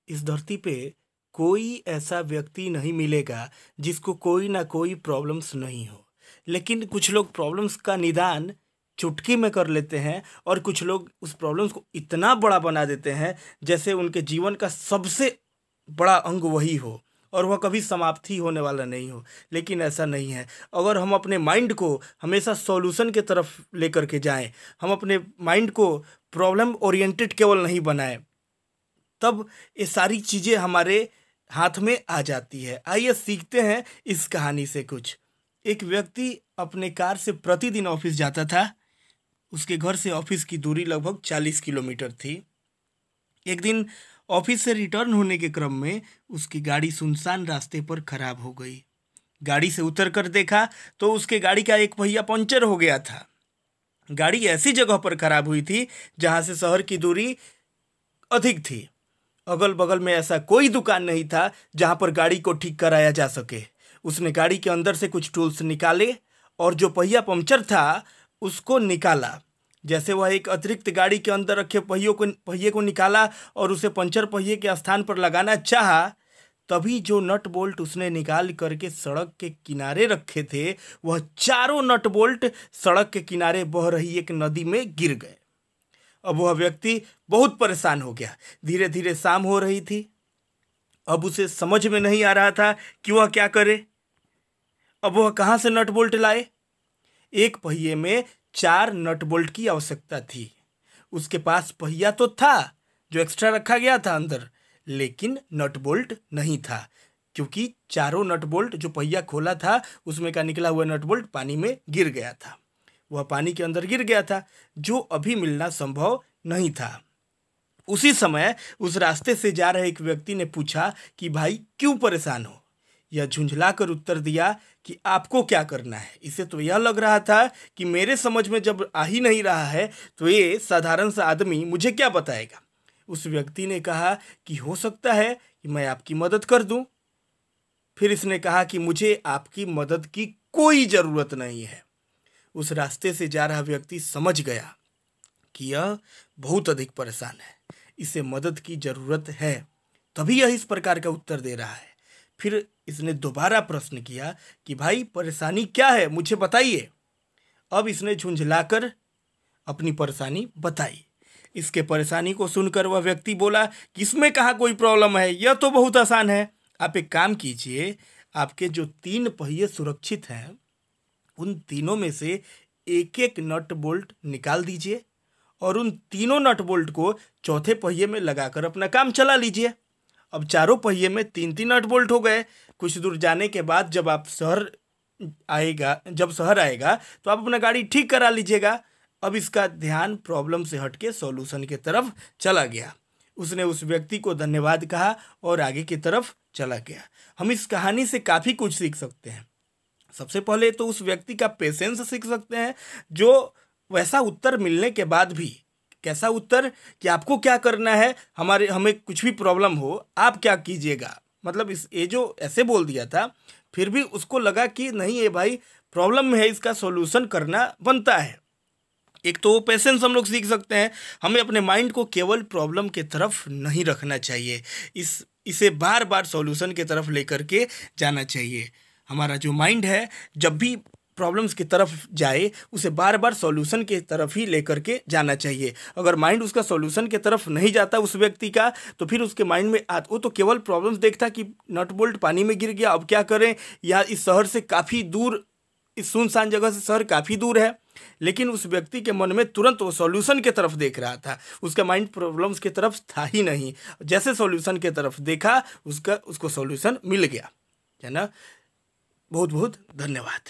इस धरती पे कोई ऐसा व्यक्ति नहीं मिलेगा जिसको कोई ना कोई प्रॉब्लम्स नहीं हो। लेकिन कुछ लोग प्रॉब्लम्स का निदान चुटकी में कर लेते हैं और कुछ लोग उस प्रॉब्लम्स को इतना बड़ा बना देते हैं जैसे उनके जीवन का सबसे बड़ा अंग वही हो और वह कभी समाप्ति होने वाला नहीं हो। लेकिन ऐसा नहीं है। अगर हम अपने माइंड को हमेशा सॉल्यूशन की तरफ लेकर के जाएं, हम अपने माइंड को प्रॉब्लम ओरिएंटेड केवल नहीं बनाएं, तब ये सारी चीज़ें हमारे हाथ में आ जाती है। आइए सीखते हैं इस कहानी से कुछ। एक व्यक्ति अपने कार से प्रतिदिन ऑफिस जाता था। उसके घर से ऑफिस की दूरी लगभग 40 किलोमीटर थी। एक दिन ऑफिस से रिटर्न होने के क्रम में उसकी गाड़ी सुनसान रास्ते पर खराब हो गई। गाड़ी से उतर कर देखा तो उसके गाड़ी का एक पहिया पंचर हो गया था। गाड़ी ऐसी जगह पर खराब हुई थी जहां से शहर की दूरी अधिक थी। अगल बगल में ऐसा कोई दुकान नहीं था जहां पर गाड़ी को ठीक कराया जा सके। उसने गाड़ी के अंदर से कुछ टूल्स निकाले और जो पहिया पंचर था उसको निकाला। जैसे वह एक अतिरिक्त गाड़ी के अंदर रखे पहिए को निकाला और उसे पंचर पहिए के स्थान पर लगाना चाहा, तभी जो नट बोल्ट उसने निकाल करके सड़क के किनारे रखे थे, वह चारों नट बोल्ट सड़क के किनारे बह रही एक नदी में गिर गए। अब वह व्यक्ति बहुत परेशान हो गया। धीरे धीरे शाम हो रही थी। अब उसे समझ में नहीं आ रहा था कि वह क्या करे। अब वह कहाँ से नट बोल्ट लाए। एक पहिए में 4 नट बोल्ट की आवश्यकता थी। उसके पास पहिया तो था जो एक्स्ट्रा रखा गया था अंदर, लेकिन नट बोल्ट नहीं था, क्योंकि चारों नट बोल्ट जो पहिया खोला था उसमें का निकला हुआ नट बोल्ट पानी में गिर गया था। वह पानी के अंदर गिर गया था, जो अभी मिलना संभव नहीं था। उसी समय उस रास्ते से जा रहे एक व्यक्ति ने पूछा कि भाई क्यों परेशान हो। यह झुंझला कर उत्तर दिया कि आपको क्या करना है। इसे तो यह लग रहा था कि मेरे समझ में जब आ ही नहीं रहा है तो ये साधारण सा आदमी मुझे क्या बताएगा। उस व्यक्ति ने कहा कि हो सकता है कि मैं आपकी मदद कर दूं। फिर इसने कहा कि मुझे आपकी मदद की कोई ज़रूरत नहीं है। उस रास्ते से जा रहा व्यक्ति समझ गया कि यह बहुत अधिक परेशान है, इसे मदद की ज़रूरत है, तभी यह इस प्रकार का उत्तर दे रहा है। फिर इसने दोबारा प्रश्न किया कि भाई परेशानी क्या है, मुझे बताइए। अब इसने झुंझलाकर अपनी परेशानी बताई। इसके परेशानी को सुनकर वह व्यक्ति बोला कि इसमें कहाँ कोई प्रॉब्लम है, यह तो बहुत आसान है। आप एक काम कीजिए, आपके जो 3 पहिए सुरक्षित हैं उन तीनों में से एक एक नट बोल्ट निकाल दीजिए और उन तीनों नट बोल्ट को चौथे पहिए में लगाकर अपना काम चला लीजिए। अब चारों पहिए में 3-3 नट बोल्ट हो गए। कुछ दूर जाने के बाद जब शहर आएगा तो आप अपना गाड़ी ठीक करा लीजिएगा। अब इसका ध्यान प्रॉब्लम से हटके सॉल्यूशन की तरफ चला गया। उसने उस व्यक्ति को धन्यवाद कहा और आगे की तरफ चला गया। हम इस कहानी से काफ़ी कुछ सीख सकते हैं। सबसे पहले तो उस व्यक्ति का पेशेंस सीख सकते हैं, जो वैसा उत्तर मिलने के बाद भी, कैसा उत्तर कि आपको क्या करना है, हमें कुछ भी प्रॉब्लम हो आप क्या कीजिएगा, मतलब ये जो ऐसे बोल दिया था, फिर भी उसको लगा कि नहीं ये भाई प्रॉब्लम में है, इसका सॉल्यूशन करना बनता है। एक तो वो पेशेंस हम लोग सीख सकते हैं। हमें अपने माइंड को केवल प्रॉब्लम के तरफ नहीं रखना चाहिए, इसे बार बार सॉल्यूशन की तरफ लेकर के जाना चाहिए। हमारा जो माइंड है जब भी प्रॉब्लम्स की तरफ जाए उसे बार बार सॉल्यूशन की तरफ ही लेकर के जाना चाहिए। अगर माइंड उसका सॉल्यूशन की तरफ नहीं जाता उस व्यक्ति का, तो फिर उसके माइंड में वो तो केवल प्रॉब्लम्स देखता कि नट बोल्ट पानी में गिर गया, अब क्या करें, या इस शहर से काफ़ी दूर, इस सुनसान जगह से शहर काफ़ी दूर है। लेकिन उस व्यक्ति के मन में तुरंत वो सॉल्यूशन की तरफ देख रहा था, उसका माइंड प्रॉब्लम्स की तरफ था ही नहीं। जैसे सॉल्यूशन की तरफ देखा उसको सॉल्यूशन मिल गया, है ना। बहुत बहुत धन्यवाद।